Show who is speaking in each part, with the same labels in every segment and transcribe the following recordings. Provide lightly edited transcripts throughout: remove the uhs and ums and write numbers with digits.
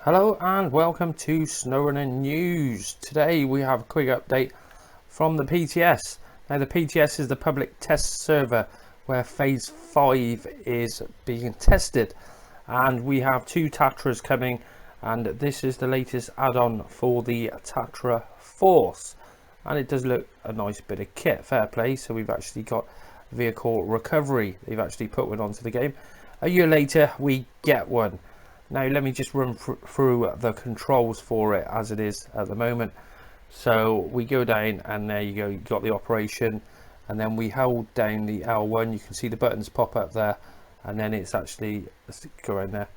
Speaker 1: Hello and welcome to Snowrunner News. Today we have a quick update from the PTS. Now the PTS is the public test server where phase 5 is being tested, and we have 2 Tatras coming, and this is the latest add-on for the Tatra Force, and it does look a nice bit of kit, fair play. So we've actually got vehicle recovery. They've actually put one onto the game. A year later we get one. Now let me just run through the controls for it as it is at the moment. So we go down and there you go, you've got the operation, and then we hold down the L1, you can see the buttons pop up there, and then it's actually, let's go around there,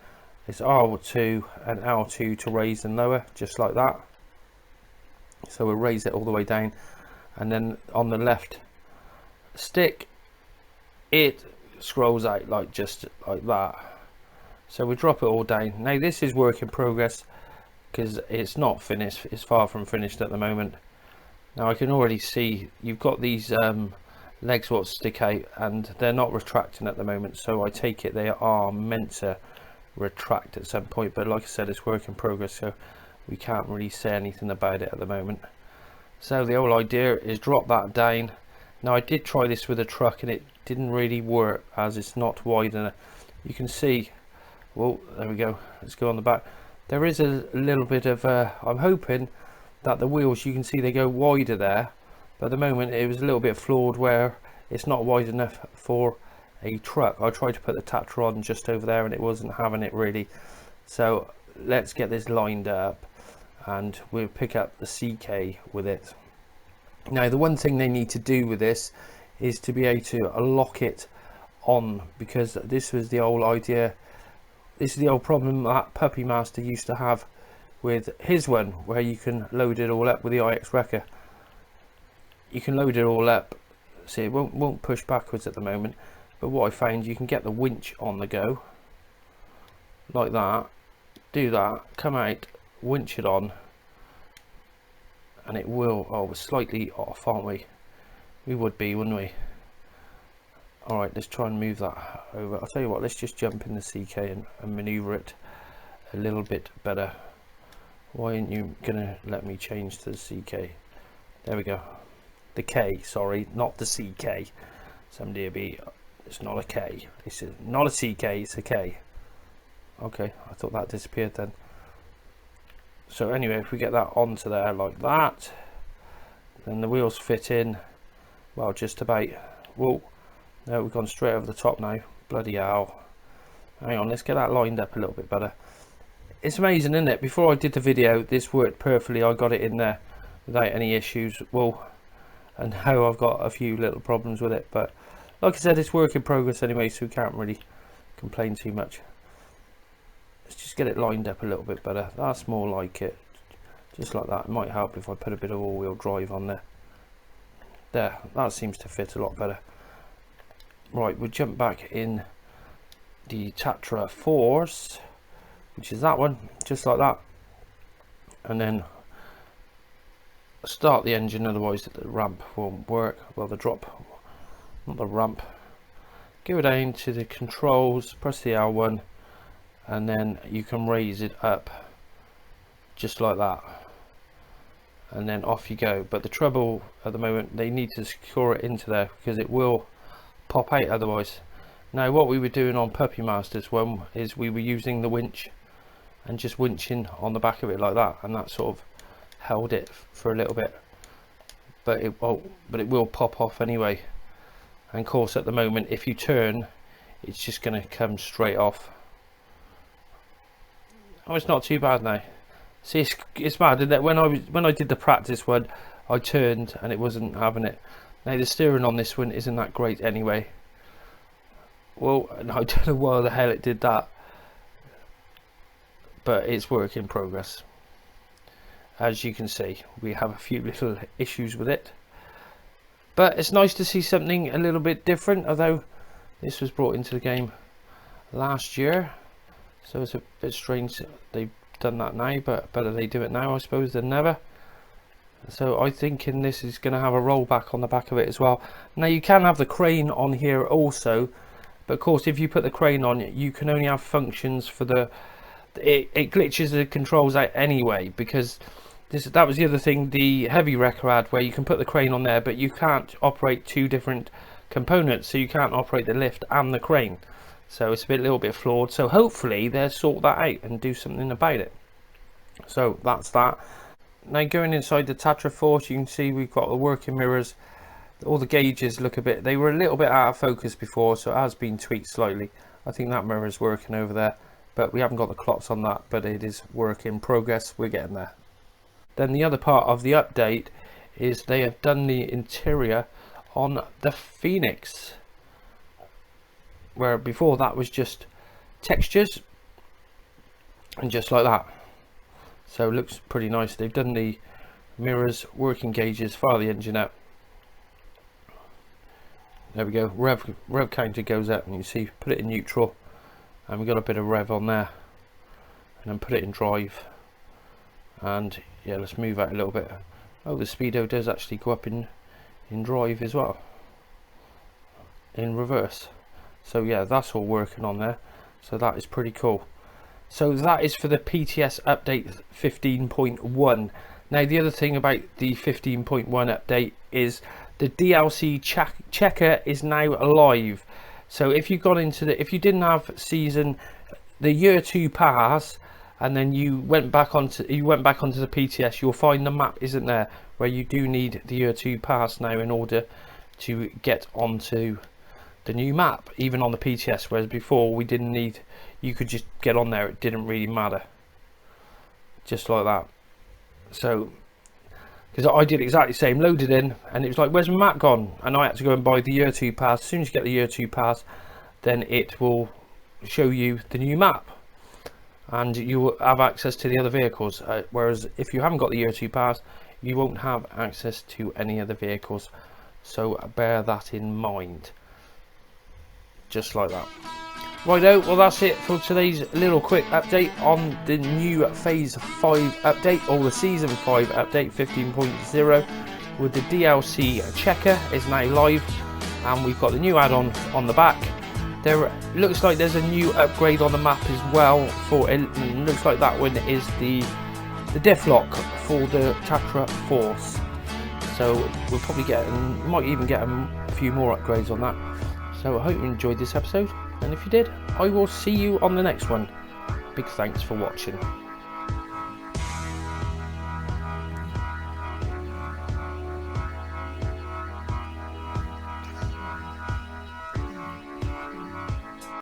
Speaker 1: it's R2 and L2 to raise and lower, just like that. So we'll raise it all the way down, and then on the left stick it scrolls out like just like that. So we drop it all down. Now this is work in progress because it's not finished, it's far from finished at the moment. Now I can already see you've got these legs what stick out, and they're not retracting at the moment, so I take it they are meant to retract at some point, but like I said, it's work in progress, so we can't really say anything about it at the moment. So the whole idea is drop that down. Now I did try this with a truck and it didn't really work as it's not wide enough. You can see, well, there we go, let's go on the back. There is a little bit of I'm hoping that the wheels, you can see they go wider there, but at the moment it was a little bit flawed where it's not wide enough for a truck. I tried to put the Tatra on just over there and it wasn't having it really. So let's get this lined up and we'll pick up the CK with it. Now the one thing they need to do with this is to be able to lock it on, because this was the old idea. This is the old problem that Puppy Master used to have with his one, where you can load it all up with the IX Wrecker. You can load it all up, see it won't push backwards at the moment, but what I found, you can get the winch on the go, like that, do that, come out, winch it on, and it will, oh we're slightly off aren't we? We would be, wouldn't we? Alright, let's try and move that over. I'll tell you what, let's just jump in the CK and maneuver it a little bit better. Why aren't you gonna let me change to the CK? There we go. The K, sorry, not the CK. Somebody will be, it's not a K. This is not a CK, it's a K. Okay, I thought that disappeared then. So anyway, if we get that onto there like that, then the wheels fit in, well, just about. Whoa. No, we've gone straight over the top now. Bloody hell. Hang on, let's get that lined up a little bit better. It's amazing, isn't it? Before I did the video, this worked perfectly. I got it in there without any issues. Well, and now I've got a few little problems with it. But like I said, it's work in progress anyway, so we can't really complain too much. Let's just get it lined up a little bit better. That's more like it. Just like that. It might help if I put a bit of all-wheel drive on there. There, that seems to fit a lot better. Right, we'll jump back in the Tatra Force, which is that one, just like that, and then start the engine, otherwise the ramp won't work. Well, the drop, not the ramp. Go down to the controls, press the L1, and then you can raise it up just like that, and then off you go. But the trouble at the moment, they need to secure it into there because it will pop out otherwise. Now what we were doing on Puppy Master's one is we were using the winch and just winching on the back of it like that, and that sort of held it for a little bit, but it won't, but it will pop off anyway. And of course at the moment if you turn, it's just going to come straight off. Oh, it's not too bad now. See, it's mad, isn't it? When I did the practice one, I turned and it wasn't having it. Now the steering on this one isn't that great anyway. Well, I don't know why the hell it did that, but it's work in progress. As you can see, we have a few little issues with it, but it's nice to see something a little bit different, although this was brought into the game last year, so it's a bit strange they've done that now, but better they do it now, I suppose, than never. So I think in this is going to have a rollback on the back of it as well. Now you can have the crane on here also, but of course if you put the crane on, you can only have functions for the it glitches the controls out anyway, because that was the other thing the heavy wrecker had, where you can put the crane on there but you can't operate two different components, so you can't operate the lift and the crane, so it's a little bit flawed. So hopefully they'll sort that out and do something about it. So that's that. Now going inside the Tatra Force, you can see we've got the working mirrors. All the gauges look they were a little bit out of focus before, so it has been tweaked slightly. I think that mirror is working over there, but we haven't got the clocks on that, but it is work in progress. We're getting there. Then the other part of the update is they have done the interior on the Phoenix, where before that was just textures and just like that. So it looks pretty nice. They've done the mirrors, working gauges, fire the engine up. There we go. Rev counter goes up, and you see, put it in neutral, and we got a bit of rev on there, and then put it in drive. And yeah, let's move out a little bit. Oh, the speedo does actually go up in drive as well, in reverse. So yeah, that's all working on there, so that is pretty cool. So that is for the PTS update 15.1. now the other thing about the 15.1 update is the DLC checker is now live. So if you got into if you didn't have the year 2 pass, and then you went back onto the PTS, you'll find the map isn't there, where you do need the year 2 pass now in order to get onto the new map, even on the PTS, whereas before we didn't need, you could just get on there, it didn't really matter, just like that. So because I did exactly the same, loaded in, and it was like, where's my map gone? And I had to go and buy the year 2 pass. As soon as you get the year 2 pass, then it will show you the new map, and you will have access to the other vehicles, whereas if you haven't got the year 2 pass, you won't have access to any other vehicles. So bear that in mind, just like that. Righto, well that's it for today's little quick update on the new phase 5 update, or the season 5 update 15.0, with the DLC checker is now live, and we've got the new add-on on the back. There looks like there's a new upgrade on the map as well. For it looks like that one is the diff lock for the Tatra Force. So we'll probably might even get a few more upgrades on that. So I hope you enjoyed this episode, and if you did, I will see you on the next one. Big thanks for watching.